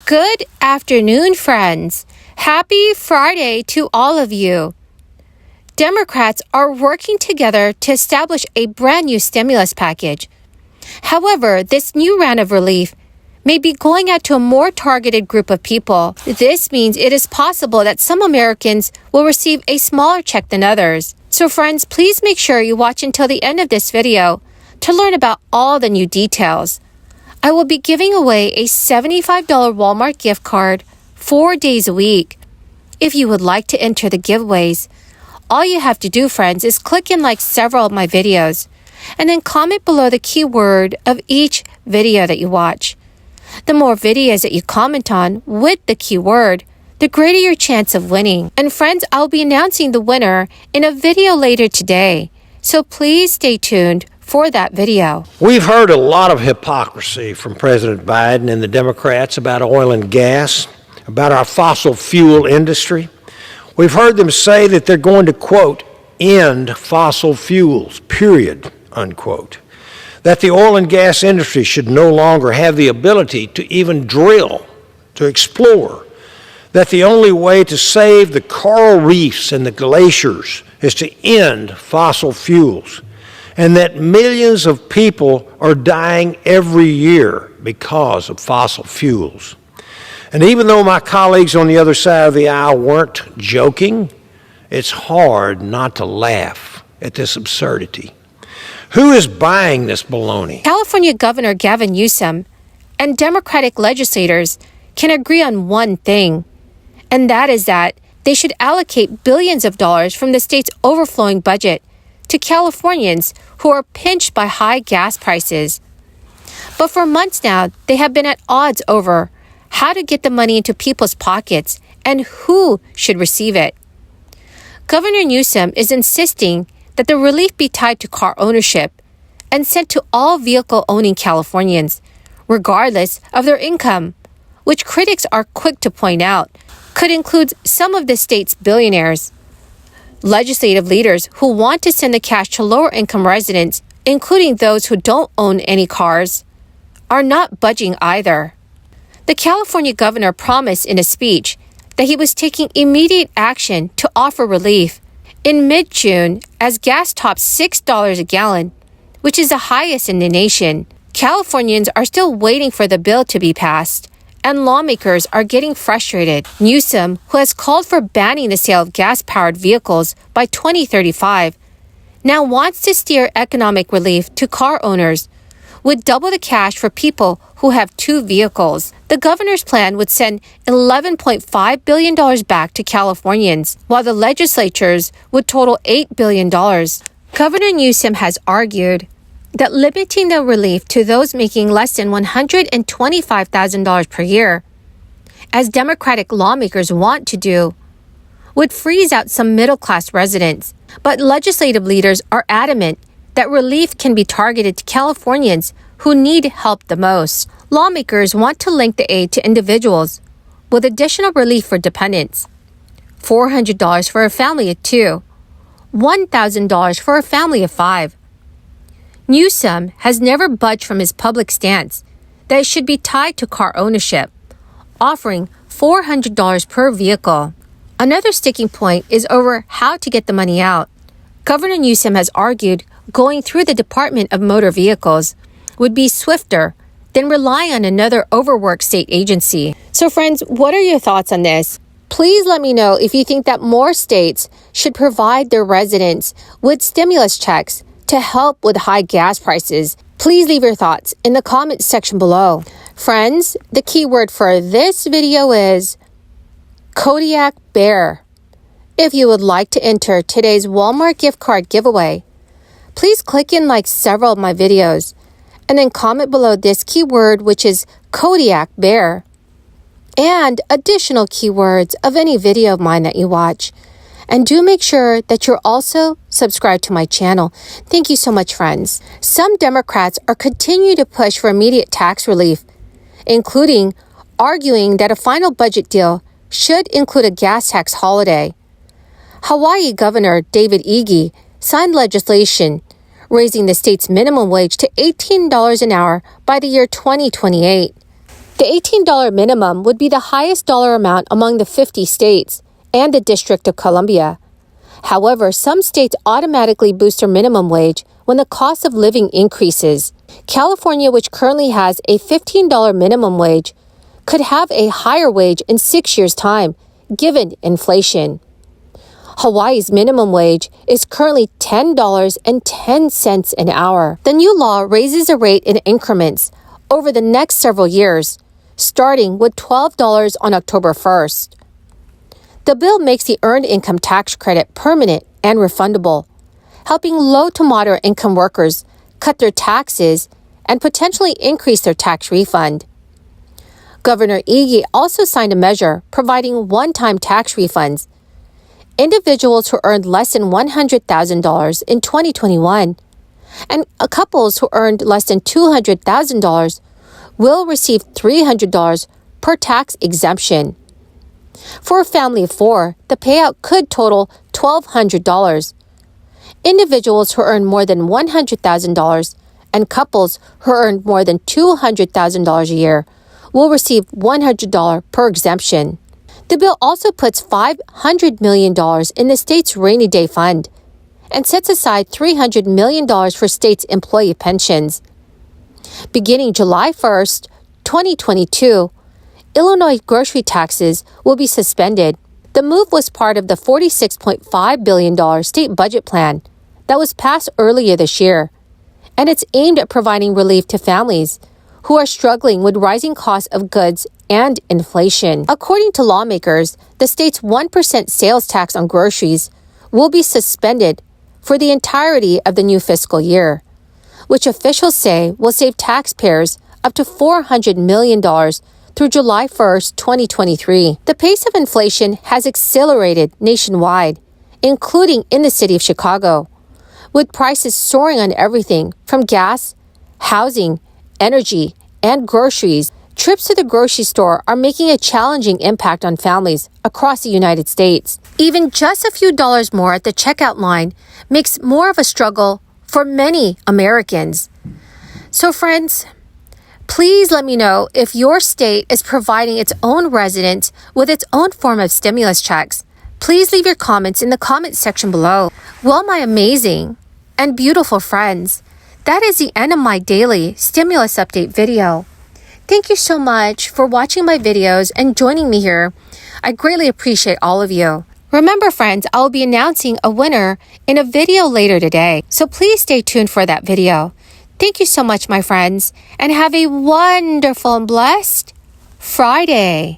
Good afternoon, friends. Happy Friday to all of you. Democrats are working together to establish a brand new stimulus package. However, this new round of relief may be going out to a more targeted group of people. This means it is possible that some Americans will receive a smaller check than others. So friends, please make sure you watch until the end of this video to learn about all the new details. I will be giving away a $75 Walmart gift card 4 days a week. If you would like to enter the giveaways, all you have to do, friends, is click and like several of my videos, and then comment below the keyword of each video that you watch. The more videos that you comment on with the keyword, the greater your chance of winning. And friends, I'll be announcing the winner in a video later today, so please stay tuned for that video. We've heard a lot of hypocrisy from President Biden and the Democrats about oil and gas, about our fossil fuel industry. We've heard them say that they're going to, quote, end fossil fuels, period, unquote. That the oil and gas industry should no longer have the ability to even drill, to explore. That the only way to save the coral reefs and the glaciers is to end fossil fuels. And that millions of people are dying every year because of fossil fuels. And even though my colleagues on the other side of the aisle weren't joking, it's hard not to laugh at this absurdity. Who is buying this baloney? California Governor Gavin Newsom and Democratic legislators can agree on one thing, and that is that they should allocate billions of dollars from the state's overflowing budget to Californians who are pinched by high gas prices. But for months now, they have been at odds over how to get the money into people's pockets and who should receive it. Governor Newsom is insisting that the relief be tied to car ownership and sent to all vehicle-owning Californians, regardless of their income, which critics are quick to point out could include some of the state's billionaires. Legislative leaders who want to send the cash to lower-income residents, including those who don't own any cars, are not budging either. The California governor promised in a speech that he was taking immediate action to offer relief in mid-June as gas topped $6 a gallon, which is the highest in the nation. Californians are still waiting for the bill to be passed, and lawmakers are getting frustrated. Newsom, who has called for banning the sale of gas-powered vehicles by 2035, now wants to steer economic relief to car owners, with double the cash for people who have 2 vehicles. The governor's plan would send $11.5 billion back to Californians, while the legislatures would total $8 billion. Governor Newsom has argued that limiting the relief to those making less than $125,000 per year, as Democratic lawmakers want to do, would freeze out some middle-class residents. But legislative leaders are adamant that relief can be targeted to Californians who need help the most. Lawmakers want to link the aid to individuals with additional relief for dependents, $400 for a family of 2, $1,000 for a family of 5. Newsom has never budged from his public stance that it should be tied to car ownership, offering $400 per vehicle. Another sticking point is over how to get the money out. Governor Newsom has argued going through the Department of Motor Vehicles would be swifter than relying on another overworked state agency. So friends, what are your thoughts on this? Please let me know if you think that more states should provide their residents with stimulus checks to help with high gas prices. Please leave your thoughts in the comments section below. Friends, the keyword for this video is Kodiak Bear. If you would like to enter today's Walmart gift card giveaway, please click and like several of my videos, and then comment below this keyword, which is Kodiak Bear, and additional keywords of any video of mine that you watch. And do make sure that you're also subscribed to my channel. Thank you so much, friends. Some Democrats are continuing to push for immediate tax relief, including arguing that a final budget deal should include a gas tax holiday. Hawaii Governor David Ige signed legislation raising the state's minimum wage to $18 an hour by the year 2028. The $18 minimum would be the highest dollar amount among the 50 states and the District of Columbia. However, some states automatically boost their minimum wage when the cost of living increases. California, which currently has a $15 minimum wage, could have a higher wage in 6 years' time, given inflation. Hawaii's minimum wage is currently $10.10 an hour. The new law raises the rate in increments over the next several years, starting with $12 on October 1st. The bill makes the Earned Income Tax Credit permanent and refundable, helping low to moderate income workers cut their taxes and potentially increase their tax refund. Governor Ige also signed a measure providing one-time tax refunds. Individuals who earned less than $100,000 in 2021 and couples who earned less than $200,000 will receive $300 per tax exemption. For a family of four, the payout could total $1,200. Individuals who earn more than $100,000 and couples who earn more than $200,000 a year will receive $100 per exemption. The bill also puts $500 million in the state's rainy day fund and sets aside $300 million for states' employee pensions. Beginning July 1st, 2022, Illinois grocery taxes will be suspended. The move was part of the $46.5 billion state budget plan that was passed earlier this year, and it's aimed at providing relief to families who are struggling with rising costs of goods and inflation. According to lawmakers, the state's 1% sales tax on groceries will be suspended for the entirety of the new fiscal year, which officials say will save taxpayers up to $400 million through July 1st, 2023. The pace of inflation has accelerated nationwide, including in the city of Chicago, with prices soaring on everything from gas, housing, energy, and groceries. Trips to the grocery store are making a challenging impact on families across the United States. Even just a few dollars more at the checkout line makes more of a struggle for many Americans. So friends, please let me know if your state is providing its own residents with its own form of stimulus checks. Please leave your comments in the comment section below. Well, my amazing and beautiful friends, that is the end of my daily stimulus update video. Thank you so much for watching my videos and joining me here. I greatly appreciate all of you. Remember, friends, I will be announcing a winner in a video later today, so please stay tuned for that video. Thank you so much, my friends, and have a wonderful and blessed Friday.